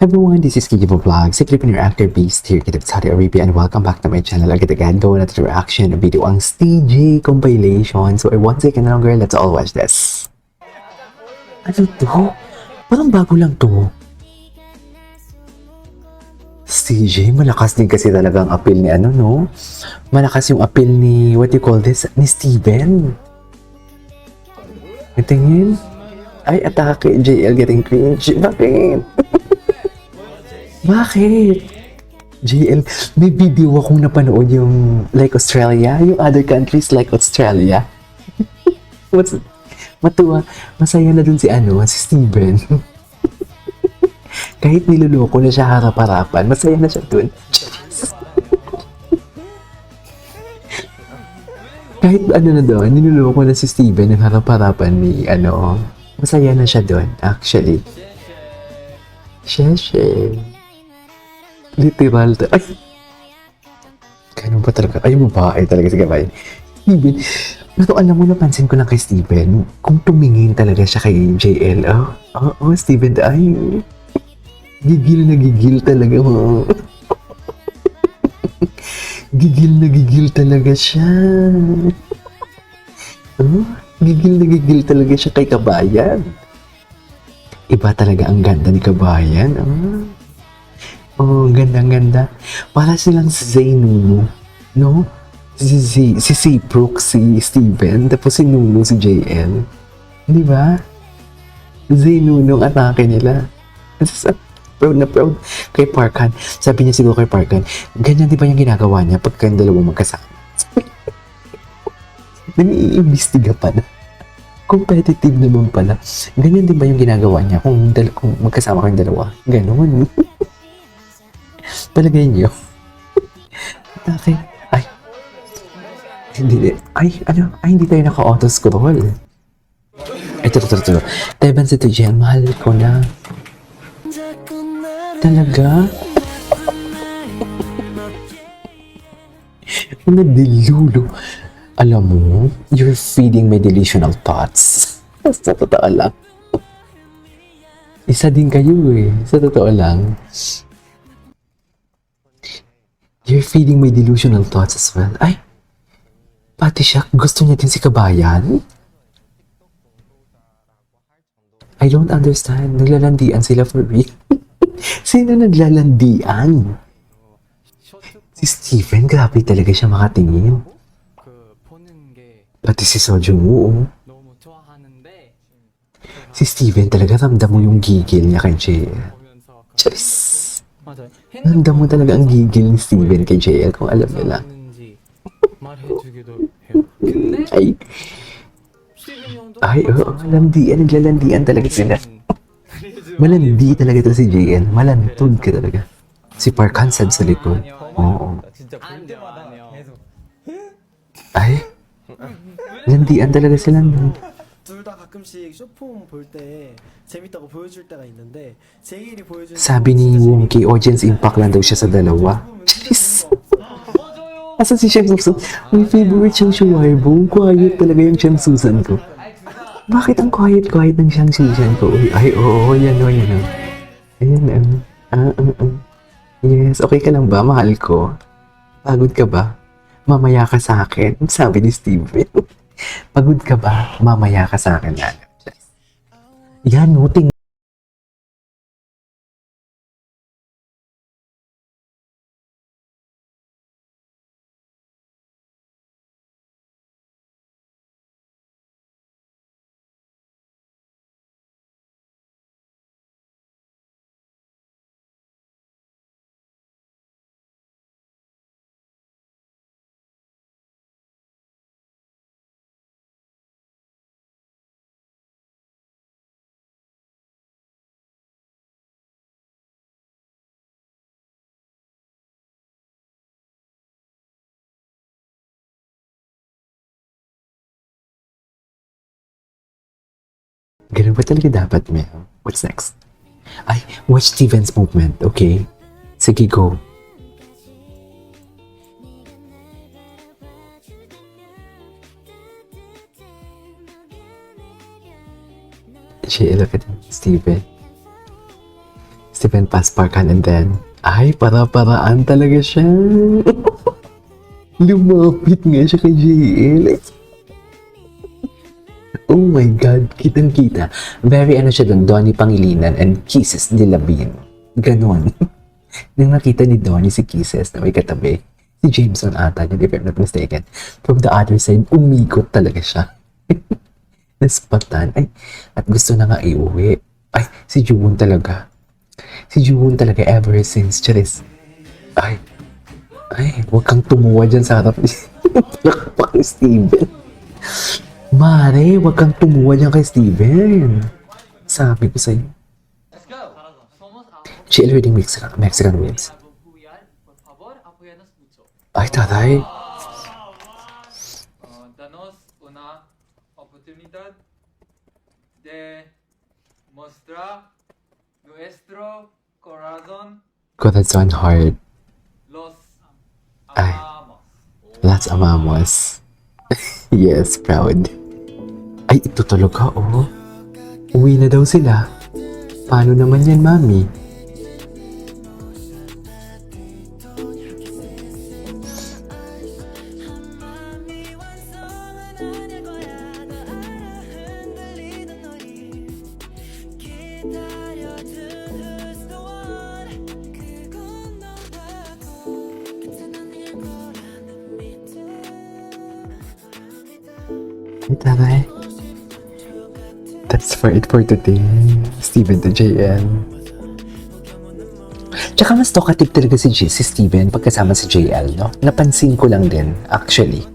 Everyone, this is Kijibo Vlog, si Filipino actor Beast here kita sa Saudi Arabia and welcome back to my channel. Agad go na to reaction video ang TJ compilation. So I want second na lang girl, let's all watch this. Ano to? Parang bago lang to. TJ, malakas din kasi talaga ang appeal ni ano no? Malakas yung appeal ni, what you call this, ni Steven. Tingin? Ay, atake, JL getting cringe. Bakit? Bakit? JL, may video akong napanood yung like Australia, yung other countries like Australia. Matuwa, masaya na dun si si Steven. Kahit niloloko na siya harap-harapan, masaya na siya dun. Kahit na doon, niloloko na si Steven ng harap-harapan ni masaya na siya doon, actually. Sheshe. Literal. Ay! Ganun pa talaga. Ay, babae talaga si Gabay. Steven. Pero alam mo, napansin ko lang kay Steven, kung tumingin talaga siya kay JL. Steven, ay. Gigil na gigil talaga mo. Gigil na gigil talaga siya. Gigil na gigil talaga siya kay Kabayan. Iba talaga ang ganda ni Kabayan. Ganda-ganda. Para silang si Zay Nuno. No? Si Seabrook, si Steven, tapos si Nuno, si JL. Di ba? Zay Nuno ang atake nila. Proud na proud kay Parkan. Sabi niya siguro kay Parkan, ganyan di ba yung ginagawa niya pagka yung dalawang magkasama? Nag-iimbestiga pa na. Competitive naman pala. Ganyan din ba yung ginagawa niya kung magkasama kayong dalawa? Ganon. Palagay niyo. Okay. Ay. Hindi. Hindi tayo naka-auto-scroll. Ito. Teban si Tijan, mahal ko na. Talaga? Nadilulo. Alam mo, you're feeding my delusional thoughts. Sa totoo lang. Isa din kayo eh. Sa totoo lang. You're feeding my delusional thoughts as well. Ay, pati siya, gusto niya din si Kabayan? I don't understand. Naglalandian sila for real. Sino naglalandian? Si Steven, grabe talaga siya makatingin. Pati si Sojung Woo. Si Steven talaga, ramdam mo yung gigil niya kay JL. Charis! Ramdam mo talaga ang gigil ni Steven kay JL kung alam niyo lang. Landian, naglalandian talaga sila. Malandi talaga ito si JL. Malantod ka talaga. Si Parkan said sa likod. Oo. Ay. Landian talaga sila. 둘 다 가끔씩 쇼폼 볼 때 재밌다고 보여줄 때가 있는데 제일이 보여주는 Sabi ni Wonky, audience impact lang daw siya sa dalawa. Charis! Asa si Shem Susan? My favorite siyang Shuaibo. Quiet talaga yung Shem Susan ko. Bakit ang quiet ng Shem Susan ko? Ay, oo, yan o. Ayan, Yes, okay ka lang ba, mahal ko? Pagod ka ba? Mamaya ka sa akin, sabi ni Steven. Pagod ka ba? Mamaya ka sa akin. Yan, no, ganun ba talaga dapat, Mel? What's next? Ay, watch Steven's movement, okay? Sige, go. JL, look at him. Steven. Steven Pasparkan and then, ay, para-paraan talaga siya. Lumapit nga siya kay JL. Oh my God, kitang-kita. Very ano siya doon, Donnie Pangilinan and Kisses de Labine. Ganon. Nang nakita ni Donnie si Kisses na may katabi, si Jameson ata yun, if I'm not mistaken. From the other side, umikot talaga siya. Naspatan. Ay, at gusto na nga iuwi. Ay, si Juwon talaga. Si Juwon talaga ever since. Charis. Ay, huwag kang tumuwa dyan sa harap ni Palakpak ni Steven. Mare, huwag kang tumuwa dyan kay Steven. Sabi ko sa'yo. Let's go. Somos a Chill reading Mexican words. apoyar, por favor, apóyanos mucho. Ay, taray. Danos una oportunidad de mostrar nuestro corazón. Corazon heart. Los Ay. amamos. Las amamos. Yes, proud. Ay, ito talaga, oh. Uwi na daw sila. Paano naman yan, mami? Ay, taray. That's for it for today. Steven to JL. Tsaka mas talkative talaga si Steven pagkasama si JL, no? Napansin ko lang din, actually.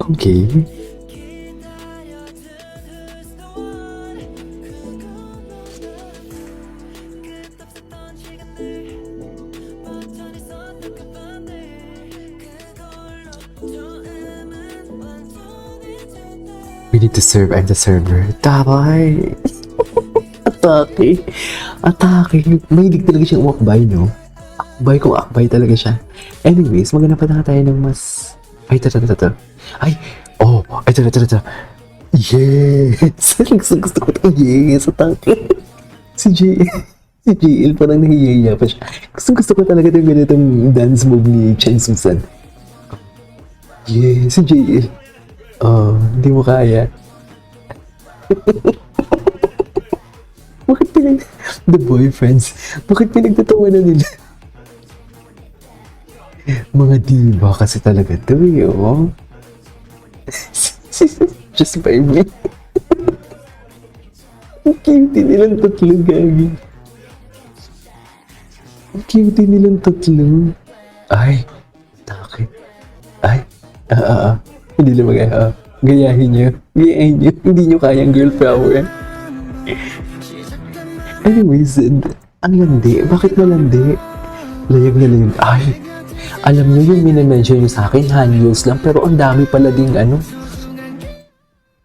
Okay. We need to serve. I'm the server. Taray! Atake! Atake! Mahilig talaga siyang umakbay, no? Akbay kung akbay talaga siya. Anyways, maganda pa na tayo ng mas... Ay, ito. Ay! Oh! Ay, ito. Yes! Gusto ko ito. Yes! Atake! Si JL parang nahihiya pa siya. Gusto ko talaga itong ganitong dance move ni Chen Susan. Yes! Si JL. Oh, hindi mo kaya. Bakit the boyfriends, bakit pinagtatawanan nila? Mga diva kasi talaga to, oh. Just by me. Ang cute nilang tatlo, gagi. Ang cute nilang tatlo. Ay, takit. Ay, hindi lang gayahin nyo. Hindi nyo kayang girl power. Anyways, ang landi. Bakit malandi? Layag na layag. Ay, alam nyo yung minamention nyo sa akin, hand heels lang, pero ang dami pala ding ano.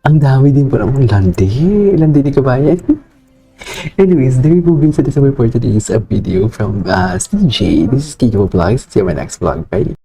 Ang dami din pala. Ang landi. Landi ni kabayan. Anyways, there you go guys. This is for today's video from CJ. This is Kiko Vlogs. See you in my next vlog. Bye.